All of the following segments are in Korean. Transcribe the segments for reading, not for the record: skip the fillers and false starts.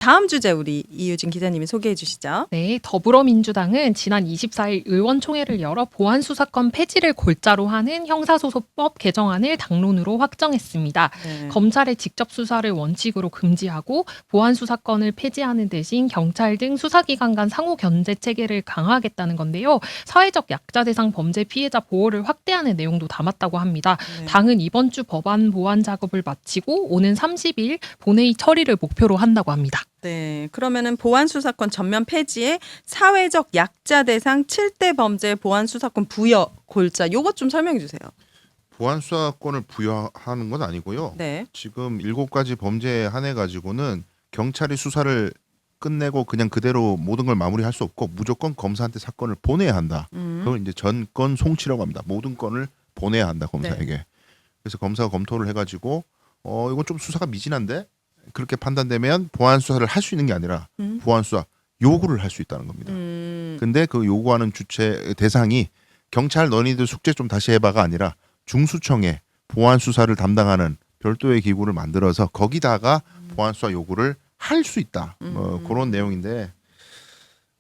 다음 주제 우리 이유진 기자님이 소개해 주시죠. 네, 더불어민주당은 지난 24일 의원총회를 열어 보안수사권 폐지를 골자로 하는 형사소송법 개정안을 당론으로 확정했습니다. 네. 검찰의 직접 수사를 원칙으로 금지하고 보안수사권을 폐지하는 대신 경찰 등 수사기관 간 상호 견제 체계를 강화하겠다는 건데요. 사회적 약자 대상 범죄 피해자 보호를 확대하는 내용도 담았다고 합니다. 네. 당은 이번 주 법안 보완 작업을 마치고 오는 30일 본회의 처리를 목표로 한다고 합니다. 네, 그러면은 보안수사권 전면 폐지에 사회적 약자 대상 7대 범죄 보안수사권 부여 골자 요것 좀 설명해 주세요. 보안수사권을 부여하는 건 아니고요. 네. 지금 7가지 범죄에 한해 가지고는 경찰이 수사를 끝내고 그냥 그대로 모든 걸 마무리할 수 없고 무조건 검사한테 사건을 보내야 한다. 그걸 이제 전건 송치라고 합니다. 모든 건을 보내야 한다 검사에게. 그래서 검사가 검토를 해가지고 이건 좀 수사가 미진한데 그렇게 판단되면 보안 수사를 할 수 있는 게 아니라 보안 수사 요구를 할 수 있다는 겁니다. 근데 그 요구하는 주체 대상이 경찰 너희들 숙제 좀 다시 해봐가 아니라 중수청에 보안 수사를 담당하는 별도의 기구를 만들어서 거기다가 보안 수사 요구를 할 수 있다. 뭐 그런 내용인데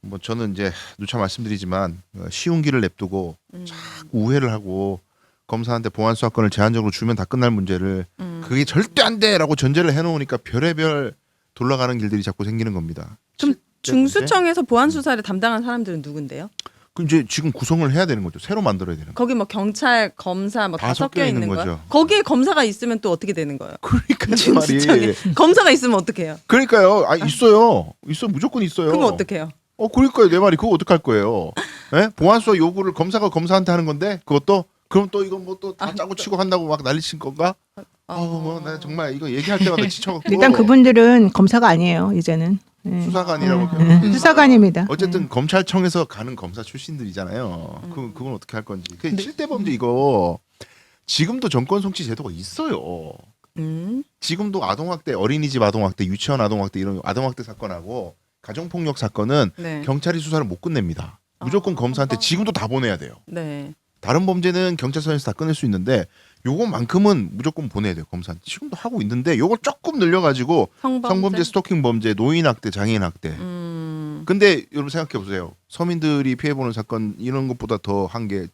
뭐 저는 이제 누차 말씀드리지만 쉬운 길을 냅두고 자꾸 우회를 하고 검사한테 보안 수사권을 제한적으로 주면 다 끝날 문제를 그게 절대 안 돼라고 전제를 해놓으니까 별의별 돌아가는 길들이 자꾸 생기는 겁니다. 그럼 중수청에서 보안 수사를 담당한 사람들은 누군데요? 그 이제 지금 구성을 해야 되는 거죠. 새로 만들어야 되는 거죠. 거기 뭐 경찰, 검사 뭐 다 섞여 있는 거예요? 거죠. 거기에 검사가 있으면 또 어떻게 되는 거예요? 그러니까 중수청에 말이. 검사가 있으면 어떡해요? 그러니까요. 있어요. 무조건 있어요. 그럼 어떡해요? 그러니까요. 내 말이 그거 어떡할 거예요. 예? 보안 수사 요구를 검사가 검사한테 하는 건데 그것도 그럼 또 이거 뭐 또 다 짜고 치고 한다고 막 난리 친 건가? 나 정말 이거 얘기할 때마다 지쳐갖고. 일단 그분들은 검사가 아니에요. 이제는. 네. 수사관이라고. 수사관입니다. 어쨌든 검찰청에서 가는 검사 출신들이잖아요. 그건 어떻게 할 건지. 그 7대 범죄 이거 지금도 정권 송치 제도가 있어요. 지금도 아동학대, 어린이집 아동학대, 유치원 아동학대 이런 아동학대 사건하고 가정폭력 사건은 네. 경찰이 수사를 못 끝냅니다. 무조건 검사한테 지금도 다 보내야 돼요. 네. 다른 범죄는 경찰서에서 다 끝낼 수 있는데 요것만큼은 무조건 보내야 돼요. 검사한테. 지금도 하고 있는데 요걸 조금 늘려가지고 성범죄, 스토킹 범죄, 노인학대, 장애인학대. 근데 여러분 생각해 보세요. 서민들이 피해보는 사건 이런 것보다 더 한 게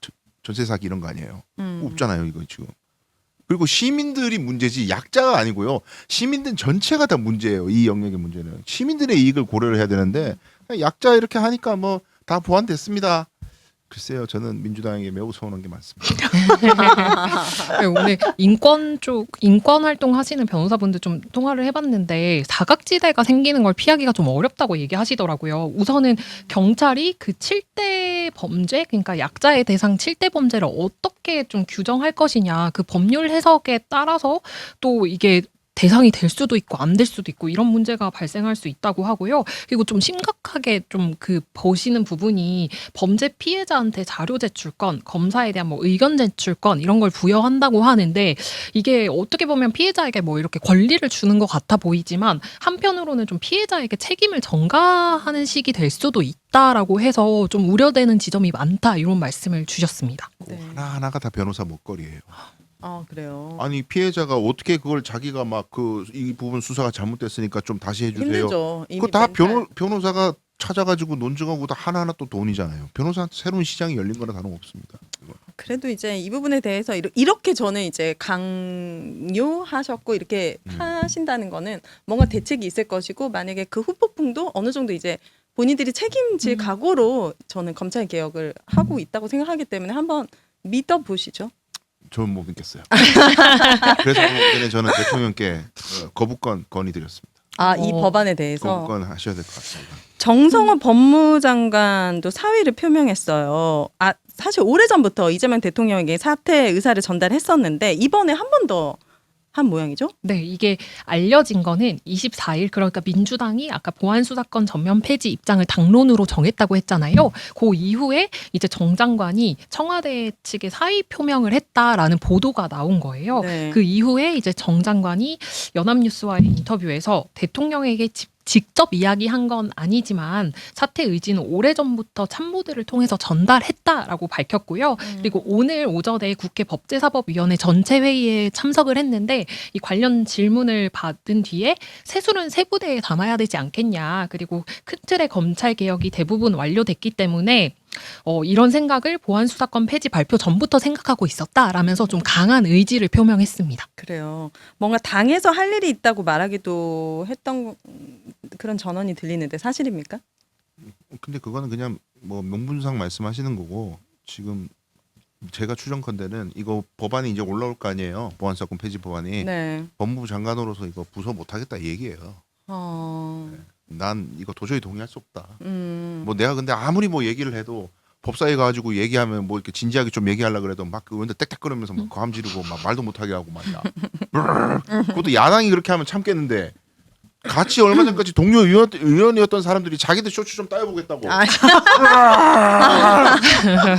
전세 사기 이런 거 아니에요. 없잖아요. 이거 지금. 그리고 시민들이 문제지 약자가 아니고요. 시민들 전체가 다 문제예요. 이 영역의 문제는. 시민들의 이익을 고려를 해야 되는데 약자 이렇게 하니까 뭐 다 보완됐습니다. 글쎄요, 저는 민주당에게 매우 서운한 게 많습니다. 오늘 인권 활동 하시는 변호사분들 좀 통화를 해봤는데 사각지대가 생기는 걸 피하기가 좀 어렵다고 얘기하시더라고요. 우선은 경찰이 그 7대 범죄, 그러니까 약자의 대상 7대 범죄를 어떻게 좀 규정할 것이냐, 그 법률 해석에 따라서 또 이게 대상이 될 수도 있고 안 될 수도 있고 이런 문제가 발생할 수 있다고 하고요. 그리고 좀 심각하게 좀 그 보시는 부분이 범죄 피해자한테 자료 제출권, 검사에 대한 뭐 의견 제출권 이런 걸 부여한다고 하는데 이게 어떻게 보면 피해자에게 뭐 이렇게 권리를 주는 것 같아 보이지만 한편으로는 좀 피해자에게 책임을 전가하는 식이 될 수도 있다라고 해서 좀 우려되는 지점이 많다 이런 말씀을 주셨습니다. 네. 하나하나가 다 변호사 목걸이에요. 그래요. 아니 피해자가 어떻게 그걸 자기가 막 이 부분 수사가 잘못됐으니까 좀 다시 해주세요. 힘들죠. 그거 다 변호사가 찾아가지고 논증하고 다 하나하나 또 돈이잖아요. 변호사한테 새로운 시장이 열린 거나 다름없습니다. 그래도 이제 이 부분에 대해서 이렇게 저는 이제 강요하셨고 이렇게 하신다는 거는 뭔가 대책이 있을 것이고 만약에 그 후폭풍도 어느 정도 이제 본인들이 책임질 각오로 저는 검찰 개혁을 하고 있다고 생각하기 때문에 한번 믿어보시죠. 저는 못 믿겠어요. 그래서 전에 저는 대통령께 거부권 건의드렸습니다. 이 법안에 대해서 거부권 하셔야 될 것 같습니다. 정성호 법무장관도 사의를 표명했어요. 사실 오래전부터 이재명 대통령에게 사퇴 의사를 전달했었는데 이번에 한 번 더 한 모양이죠? 네, 이게 알려진 거는 24일 그러니까 민주당이 아까 보안수사권 전면 폐지 입장을 당론으로 정했다고 했잖아요. 그 이후에 이제 정 장관이 청와대 측에 사의 표명을 했다라는 보도가 나온 거예요. 네. 그 이후에 이제 정 장관이 연합뉴스와의 인터뷰에서 대통령에게 직접 이야기한 건 아니지만 사퇴 의지는 오래전부터 참모들을 통해서 전달했다라고 밝혔고요. 그리고 오늘 오전에 국회 법제사법위원회 전체 회의에 참석을 했는데 이 관련 질문을 받은 뒤에 세술은 세부대에 담아야 되지 않겠냐. 그리고 큰 틀의 검찰 개혁이 대부분 완료됐기 때문에 이런 생각을 보안수사권 폐지 발표 전부터 생각하고 있었다라면서 좀 강한 의지를 표명했습니다. 그래요. 뭔가 당에서 할 일이 있다고 말하기도 했던 그런 전언이 들리는데 사실입니까? 근데 그거는 그냥 뭐 명분상 말씀하시는 거고 지금 제가 추정컨대는 이거 법안이 이제 올라올 거 아니에요. 보안사건 폐지 법안이. 네. 법무부 장관으로서 이거 부서 못하겠다 얘기예요. 난 이거 도저히 동의할 수 없다. 뭐 내가 근데 아무리 뭐 얘기를 해도 법사위 가지고 얘기하면 뭐 이렇게 진지하게 좀 얘기하려 그래도 막 그 의원들 땡땡거리면서 막 고함 지르고 막 말도 못하게 하고 말이야. 그것도 야당이 그렇게 하면 참겠는데 같이 얼마 전까지 동료 의원이었던 사람들이 자기들 쇼츠 좀 따여보겠다고.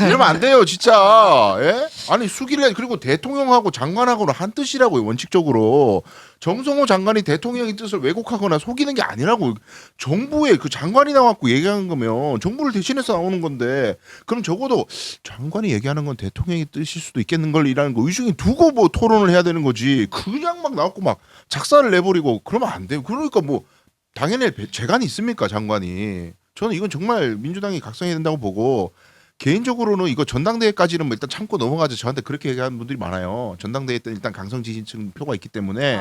이러면 안 돼요, 진짜. 예? 아니 수기를 그리고 대통령하고 장관하고는 한 뜻이라고요, 원칙적으로. 정성호 장관이 대통령의 뜻을 왜곡하거나 속이는 게 아니라고. 정부에 그 장관이 나왔고 얘기한 거면 정부를 대신해서 나오는 건데 그럼 적어도 장관이 얘기하는 건 대통령의 뜻일 수도 있겠는 걸이라는 거 의중에 두고 뭐 토론을 해야 되는 거지. 그냥 막 나왔고 막 작사를 내버리고 그러면 안 돼요. 그러니까 뭐 당연히 재간이 있습니까, 장관이. 저는 이건 정말 민주당이 각성해야 된다고 보고 개인적으로는 이거 전당대회까지는 뭐 일단 참고 넘어가죠. 저한테 그렇게 얘기하는 분들이 많아요. 전당대회 때 일단 강성 지지층 표가 있기 때문에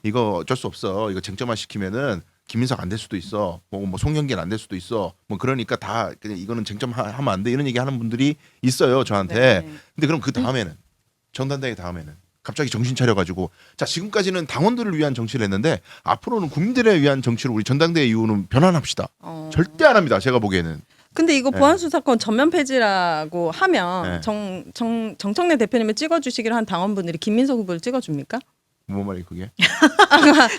이거 어쩔 수 없어. 이거 쟁점화 시키면은 김민석 안 될 수도 있어. 뭐 송영길 안 될 수도 있어. 뭐 그러니까 다 그냥 이거는 쟁점하면 안 돼. 이런 얘기하는 분들이 있어요, 저한테. 네. 근데 그럼 그 다음에는 전당대회 다음에는 갑자기 정신 차려가지고 자 지금까지는 당원들을 위한 정치를 했는데 앞으로는 국민들에 위한 정치를 우리 전당대회 이후는 변환합시다. 절대 안 합니다. 제가 보기에는. 근데 이거 네. 보안수사권 전면 폐지라고 하면 네. 정청래 대표님을 찍어주시기로 한 당원분들이 김민석 후보를 찍어줍니까? 뭐 말이 그게?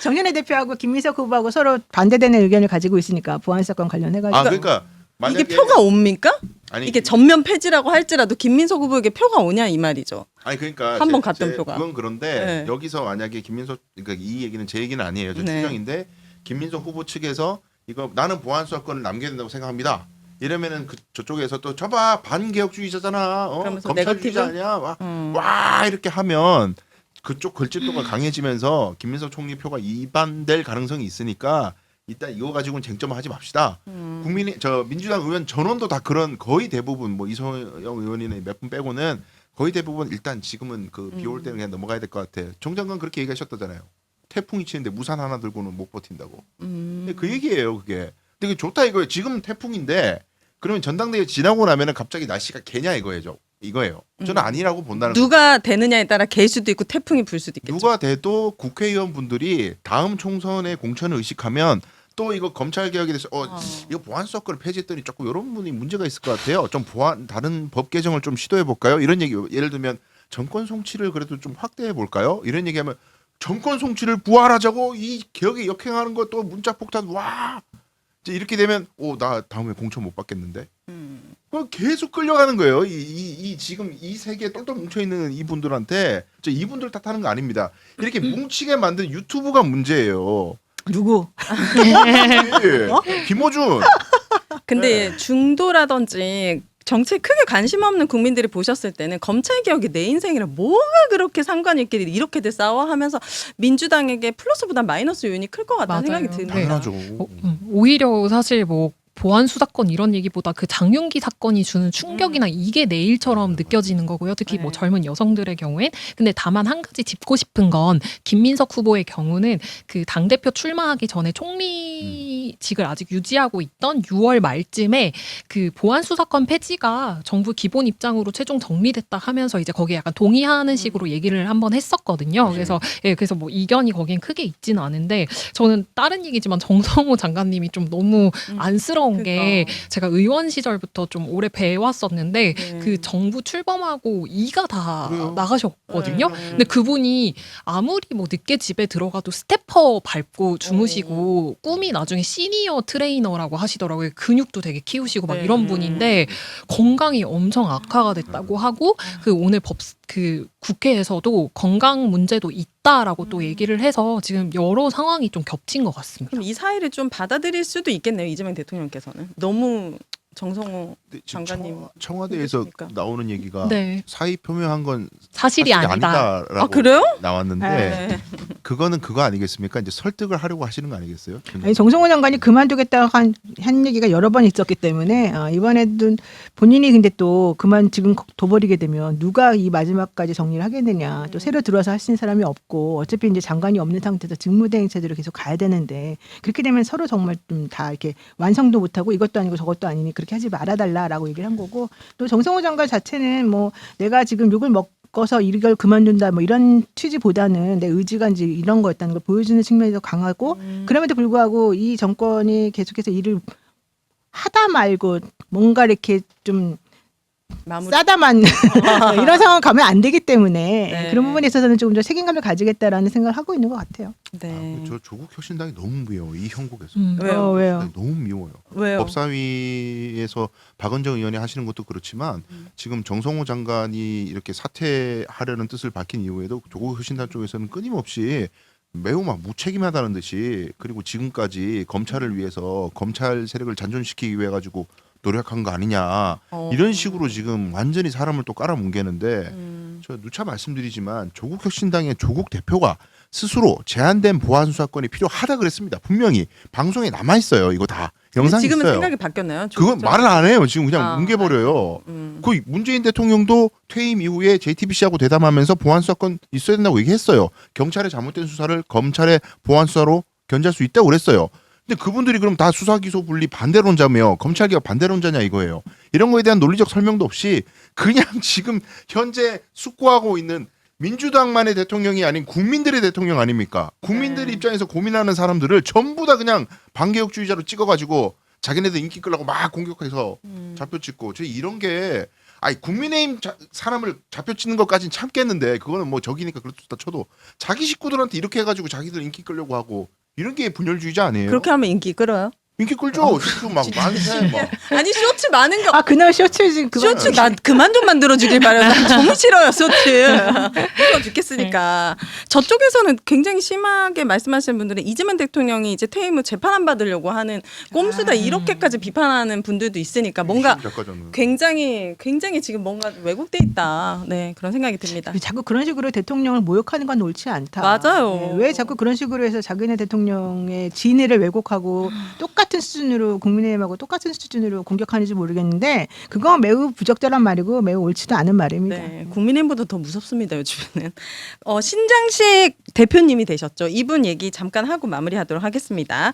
정연애 대표하고 김민석 후보하고 서로 반대되는 의견을 가지고 있으니까 보안사건 관련해가지고. 아 그러니까 만약에 이게 표가 옵니까? 아니, 이게 전면 폐지라고 할지라도 김민석 후보에게 표가 오냐 이 말이죠. 아니 그러니까 한번 갔던 표가. 그건 그런데 네. 여기서 만약에 김민석 그러니까 이 얘기는 제 얘기는 아니에요. 저 네. 추정인데 김민석 후보 측에서 이거 나는 보안수사권을 남겨야 된다고 생각합니다. 이러면은 저쪽에서 또 저봐 반개혁주의자잖아. 그러면서 검찰주의자 네거티브? 아니야. 와 이렇게 하면 그쪽 걸집도가 강해지면서 김민석 총리 표가 이반될 가능성이 있으니까 일단 이거 가지고는 쟁점하지 맙시다. 국민이 저 민주당 의원 전원도 다 그런 거의 대부분 뭐 이소영 의원이나 몇 분 빼고는 거의 대부분 일단 지금은 그 비 올 때는 그냥 넘어가야 될 것 같아. 정 장관 그렇게 얘기하셨다잖아요. 태풍이 치는데 무산 하나 들고는 못 버틴다고. 근데 그 얘기예요 그게. 근데 그 좋다 이거예요. 지금 태풍인데 그러면 전당대회 지나고 나면은 갑자기 날씨가 개냐 이거예요. 저는 아니라고 본다는 거예요. 누가 되느냐에 따라 갤 수도 있고 태풍이 불 수도 있겠죠. 누가 돼도 국회의원분들이 다음 총선에 공천을 의식하면 또 이거 검찰 개혁에 대해서 이거 보안수사권을 폐지했더니 조금 이런 분이 문제가 있을 것 같아요. 좀 다른 법 개정을 좀 시도해 볼까요? 이런 얘기 예를 들면 정권 송치를 그래도 좀 확대해 볼까요? 이런 얘기하면 정권 송치를 부활하자고 이 개혁에 역행하는 것도 문자 폭탄 와 이제 이렇게 되면 나 다음에 공천 못 받겠는데. 그럼 계속 끌려가는 거예요. 이 지금 이 세계에 똘똘 뭉쳐 있는 이분들한테 이분들 탓하는 거 아닙니다. 이렇게 뭉치게 만든 유튜브가 문제예요. 누구? 김어준. 근데 중도라든지 정치에 크게 관심 없는 국민들이 보셨을 때는 검찰 개혁이 내 인생이랑 뭐가 그렇게 상관이 있길래 이렇게들 싸워하면서 민주당에게 플러스보다 마이너스 요인이 클 것 같다는 맞아요. 생각이 듭니다. 당연하죠. 오히려 사실 뭐 보안 수사권 이런 얘기보다 그 장윤기 사건이 주는 충격이나 이게 내 일처럼 느껴지는 거고요. 특히 뭐 네. 젊은 여성들의 경우엔. 근데 다만 한 가지 짚고 싶은 건 김민석 후보의 경우는 그 당대표 출마하기 전에 총리직을 아직 유지하고 있던 6월 말쯤에 그 보안 수사권 폐지가 정부 기본 입장으로 최종 정리됐다 하면서 이제 거기에 약간 동의하는 식으로 얘기를 한번 했었거든요. 그래서 그래서 뭐 이견이 거긴 크게 있지는 않은데 저는 다른 얘기지만 정성호 장관님이 좀 너무 안쓰러운 게 제가 의원 시절부터 좀 오래 배웠었는데 그 정부 출범하고 이가 다 그래요. 나가셨거든요. 근데 그분이 아무리 뭐 늦게 집에 들어가도 스태퍼 밟고 주무시고 꿈이 나중에 시니어 트레이너라고 하시더라고요. 근육도 되게 키우시고 막 네. 이런 분인데 건강이 엄청 악화가 됐다고 하고 그 오늘 그 국회에서도 건강 문제도 있다라고 또 얘기를 해서 지금 여러 상황이 좀 겹친 것 같습니다. 그럼 이 사의를 좀 받아들일 수도 있겠네요. 이재명 대통령께서는 너무 정성호 근데 지금 장관님 청와대에서 얘기했으니까. 나오는 얘기가 네. 사의 표명한 건 사실이 아니다. 아니다라고 아, 그래요? 나왔는데 네. 그거는 그거 아니겠습니까? 이제 설득을 하려고 하시는 거 아니겠어요? 아니, 정성호 장관이 그만두겠다고 한 얘기가 여러 번 있었기 때문에 이번에도 본인이 근데 또 그만 지금 둬버리게 되면 누가 이 마지막까지 정리를 하겠느냐. 또 새로 들어와서 할 수 있는 사람이 없고 어차피 이제 장관이 없는 상태에서 직무대행 체제로 계속 가야 되는데 그렇게 되면 서로 정말 좀 다 이렇게 완성도 못하고 이것도 아니고 저것도 아니니 그렇게 하지 말아달라라고 얘기를 한 거고 또 정성호 장관 자체는 뭐 내가 지금 욕을 먹어서 이걸 그만둔다 뭐 이런 취지보다는 내 의지가 이제 이런 거였다는 걸 보여주는 측면이 더 강하고 그럼에도 불구하고 이 정권이 계속해서 일을 하다 말고 뭔가 이렇게 좀 마무리. 싸다만 이런 상황 가면 안 되기 때문에 네. 그런 부분에 있어서는 조금 더 책임감을 가지겠다라는 생각을 하고 있는 것 같아요. 네. 저 조국 혁신당이 너무 미워요. 이 형국에서 왜요? 왜요? 너무 미워요. 왜요? 법사위에서 박은정 의원이 하시는 것도 그렇지만 지금 정성호 장관이 이렇게 사퇴하려는 뜻을 밝힌 이후에도 조국 혁신당 쪽에서는 끊임없이 매우 막 무책임하다는 듯이 그리고 지금까지 검찰을 위해서 검찰 세력을 잔존시키기 위해 가지고 노력한 거 아니냐 이런 식으로 지금 완전히 사람을 또 깔아뭉개는데 저 누차 말씀드리지만 조국 혁신당의 조국 대표가 스스로 제한된 보안 수사권이 필요하다 그랬습니다. 분명히 방송에 남아 있어요. 이거 다 영상이 지금은 있어요. 생각이 바뀌었나요? 그건 말을 안 해요. 지금 그냥 뭉개버려요. 음. 그 문재인 대통령도 퇴임 이후에 JTBC하고 대담하면서 보안 수사권 있어야 된다고 얘기했어요. 경찰의 잘못된 수사를 검찰의 보안 수사로 견제할 수 있다고 그랬어요. 근데 그분들이 그럼 다 수사 기소 분리 반대론자며 검찰 개혁 반대론자냐 이거예요. 이런 거에 대한 논리적 설명도 없이 그냥 지금 현재 숙고하고 있는 민주당만의 대통령이 아닌 국민들의 대통령 아닙니까? 국민들 네. 입장에서 고민하는 사람들을 전부 다 그냥 반개혁주의자로 찍어가지고 자기네들 인기 끌려고 막 공격해서 좌표 찍고 저 이런 게 아니 국민의힘 사람을 좌표 찍는 것까지는 참겠는데 그거는 뭐 적이니까 그렇다 쳐도 자기 식구들한테 이렇게 해가지고 자기들 인기 끌려고 하고 이런 게 분열주의자 아니에요? 그렇게 하면 인기 끌어요? 인기 끌죠. 쇼츠 막 만세 막. 아니 쇼츠 많은 게 그날 쇼츠 지금 쇼츠 나 그만 좀 만들어 주길 바래요. 나 너무 싫어요 쇼츠. 싫어 죽겠으니까. 저쪽에서는 굉장히 심하게 말씀하시는 분들은 이재명 대통령이 이제 퇴임 후 재판 안 받으려고 하는 꼼수다 이렇게까지 비판하는 분들도 있으니까 뭔가 굉장히 지금 뭔가 왜곡돼 있다. 네 그런 생각이 듭니다. 자꾸 그런 식으로 대통령을 모욕하는 건 옳지 않다. 맞아요. 네, 왜 자꾸 그런 식으로 해서 자기네 대통령의 진위를 왜곡하고 똑같은 수준으로 국민의힘하고 똑같은 수준으로 공격하는지 모르겠는데 그건 매우 부적절한 말이고 매우 옳지도 않은 말입니다. 네, 국민의힘보다 더 무섭습니다 요즘에는. 신장식 대표님이 되셨죠. 이분 얘기 잠깐 하고 마무리하도록 하겠습니다.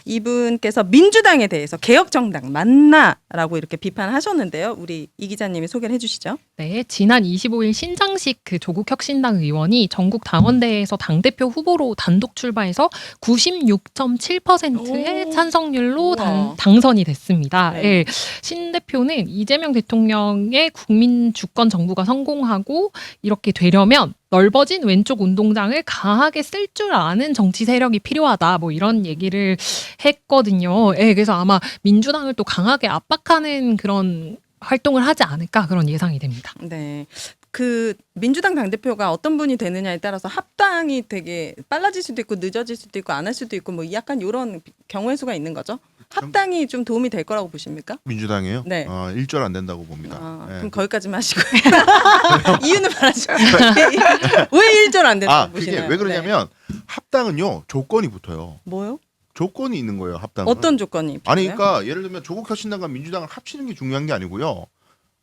이분께서 민주당에 대해서 개혁정당 맞나라고 이렇게 비판하셨는데요. 우리 이 기자님이 소개를 해주시죠. 네, 지난 25일 신장식 그 조국 혁신당 의원이 전국 당원대회에서 당대표 후보로 단독 출마해서 96.7%의 찬성률로 당선이 됐습니다. 네. 네, 신 대표는 이재명 대통령의 국민 주권 정부가 성공하고 이렇게 되려면 넓어진 왼쪽 운동장을 강하게 쓸 줄 아는 정치 세력이 필요하다. 뭐 이런 얘기를 했거든요. 네, 그래서 아마 민주당을 또 강하게 압박하는 그런 활동을 하지 않을까 그런 예상이 됩니다. 네. 그 민주당 당대표가 어떤 분이 되느냐에 따라서 합당이 되게 빨라질 수도 있고 늦어질 수도 있고 안 할 수도 있고 뭐 약간 이런 경우의 수가 있는 거죠. 합당이 좀 도움이 될 거라고 보십니까? 민주당이요? 네. 1절 안 된다고 봅니다. 네. 그럼 거기까지만 하시고요. 이유는 말하시고 왜 1절 안 된다고 그게 보시나요? 왜 그러냐면 합당은요 조건이 붙어요. 뭐요? 조건이 있는 거예요. 합당은. 어떤 조건이? 아니 필요해요? 그러니까 예를 들면 조국 혁신당과 민주당을 합치는 게 중요한 게 아니고요.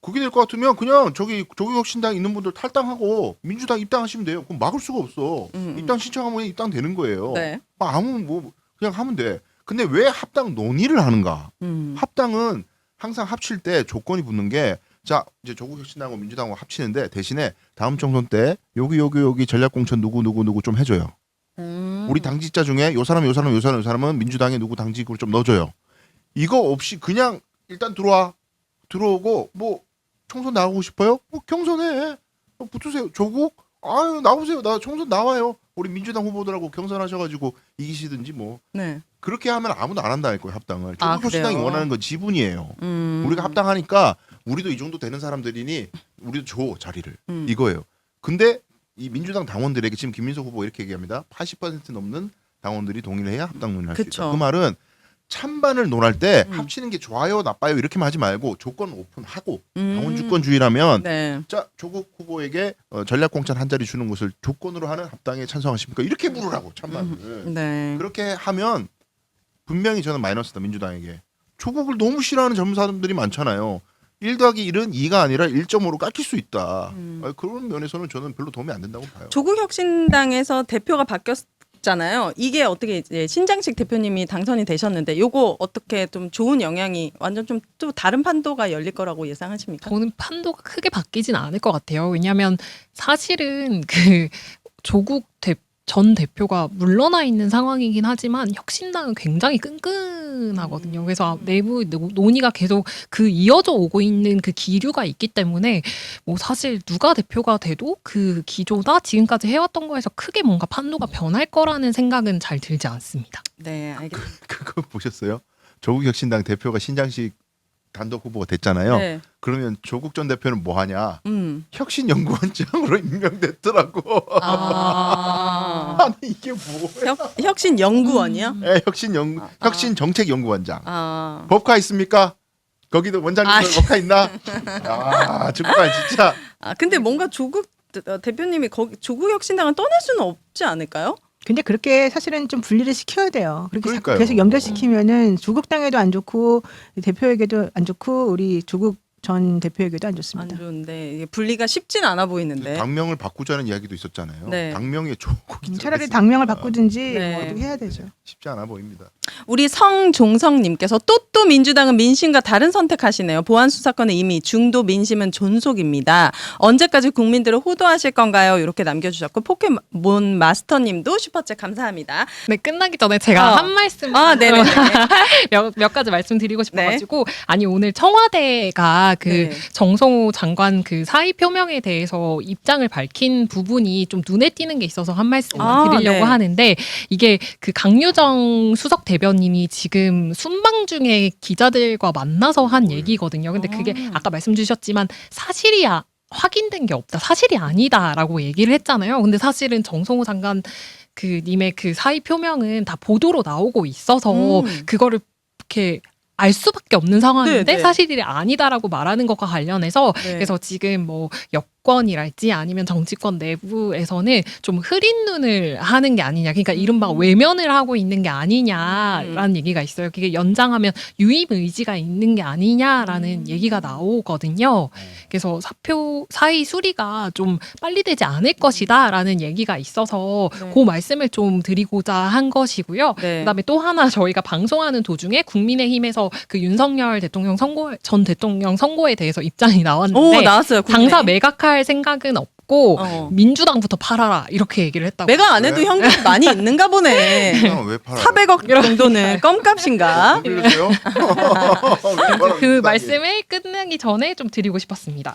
그게 될 것 같으면 그냥 조국 혁신당 있는 분들 탈당하고 민주당 입당하시면 돼요. 그럼 막을 수가 없어. 입당 신청하면 입당되는 거예요. 네. 아무 뭐 그냥 하면 돼. 근데 왜 합당 논의를 하는가? 합당은 항상 합칠 때 조건이 붙는 게 자 이제 조국 혁신당하고 민주당하고 합치는데 대신에 다음 총선 때 여기 전략 공천 누구 좀 해줘요. 우리 당직자 중에 요 사람은 민주당에 누구 당직으로 좀 넣어줘요. 이거 없이 그냥 일단 들어오고 뭐 총선 나가고 싶어요? 뭐 경선해. 붙으세요. 조국? 아유 나오세요. 나 총선 나와요. 우리 민주당 후보들하고 경선하셔가지고 이기시든지 뭐. 네. 그렇게 하면 아무도 안 한다 할 거예요. 합당을. 조국 혁신당이 그래요? 원하는 건 지분이에요. 우리가 합당하니까 우리도 이 정도 되는 사람들이니 우리도 줘 자리를 이거예요. 근데 이 민주당 당원들에게 지금 김민석 후보 이렇게 얘기합니다. 80% 넘는 당원들이 동의를 해야 합당 논의를 할 수 있다. 그쵸. 그 말은 찬반을 논할 때 합치는 게 좋아요 나빠요 이렇게만 하지 말고 조건 오픈하고 당원 주권주의라면 네. 자 조국 후보에게 전략 공천 한 자리 주는 것을 조건으로 하는 합당에 찬성하십니까? 이렇게 물으라고 찬반을. 네. 그렇게 하면 분명히 저는 마이너스다 민주당에게. 조국을 너무 싫어하는 젊은 사람들이 많잖아요. 1 더하기 1은 2가 아니라 1.5로 깎일 수 있다. 그런 면에서는 저는 별로 도움이 안 된다고 봐요. 조국혁신당에서 대표가 바뀌었잖아요. 이게 어떻게 이제 신장식 대표님이 당선이 되셨는데 요거 어떻게 좀 좋은 영향이 완전 좀 또 다른 판도가 열릴 거라고 예상하십니까? 저는 판도가 크게 바뀌진 않을 것 같아요. 왜냐하면 사실은 그 조국 전 대표가 물러나 있는 상황이긴 하지만 혁신당은 굉장히 끈끈하거든요. 그래서 내부 논의가 계속 그 이어져 오고 있는 그 기류가 있기 때문에 뭐 사실 누가 대표가 돼도 그 기조나 지금까지 해왔던 거에서 크게 뭔가 판도가 변할 거라는 생각은 잘 들지 않습니다. 네, 알겠습니다. 그거 보셨어요? 조국 혁신당 대표가 신장식 단독 후보가 됐잖아요. 네. 그러면 조국 전 대표는 뭐 하냐? 혁신연구원장으로 임명됐더라고. 아. 아니 이게 뭐예요? 혁신연구원이요? 네, 혁신정책연구원장. 아. 법카 있습니까? 거기도 원장님 법카 있나? 아 정말 진짜. 아, 근데 뭔가 조국 대표님이 거기 조국혁신당을 떠날 수는 없지 않을까요? 근데 그렇게 사실은 좀 분리를 시켜야 돼요. 그렇게 자꾸 그러니까요. 계속 연결시키면은 조국 당에도 안 좋고 대표에게도 안 좋고 우리 조국 전 대표에게도 안 안 좋습니다. 좋은데 이게 분리가 쉽진 않아 보이는데. 당명을 바꾸자는 이야기도 있었잖아요. 네. 당명에 조국이 차라리 들어가 당명을 있으니까 바꾸든지 네. 뭐 어떻게 해야 되죠. 쉽지 않아 보입니다. 우리 성종성님께서 또 민주당은 민심과 다른 선택하시네요. 보안 수사권은 이미 중도 민심은 존속입니다. 언제까지 국민들을 호도하실 건가요? 이렇게 남겨주셨고 포켓몬 마스터님도 슈퍼챗 감사합니다. 네, 끝나기 전에 제가 한 말씀 네네. 몇 가지 말씀드리고 싶어가지고 아니 오늘 청와대가 그 네. 정성호 장관 그 사의 표명에 대해서 입장을 밝힌 부분이 좀 눈에 띄는 게 있어서 한 말씀 드리려고 네. 하는데 이게 그 강유정 수석 대변인이 지금 순방 중에 기자들과 만나서 한 얘기거든요. 근데 그게 아까 말씀 주셨지만 사실이 확인된 게 없다. 사실이 아니다라고 얘기를 했잖아요. 근데 사실은 정성호 장관 그 님의 그 사의 표명은 다 보도로 나오고 있어서 그거를 이렇게 알 수밖에 없는 상황인데 네, 네. 사실이 아니다라고 말하는 것과 관련해서 네. 그래서 지금 뭐 여권이랄지 아니면 정치권 내부에서는 좀 흐린 눈을 하는 게 아니냐. 그러니까 이른바 외면을 하고 있는 게 아니냐라는 얘기가 있어요. 그게 연장하면 유임 의지가 있는 게 아니냐라는 얘기가 나오거든요. 그래서 사의 수리가 좀 빨리 되지 않을 것이다라는 얘기가 있어서 네. 그 말씀을 좀 드리고자 한 것이고요. 네. 그다음에 또 하나 저희가 방송하는 도중에 국민의힘에서 그 윤석열 대통령 전 대통령 선거에 대해서 입장이 나왔는데 나왔어요. 당사 매각할 생각은 없고 민주당부터 팔아라 이렇게 얘기를 했다고. 매각 안 해도 현금 많이 있는가 보네. 왜 팔아요? 400억 정도는 껌값인가? 왜 그러세요? 그 말씀을 끝내기 전에 좀 드리고 싶었습니다.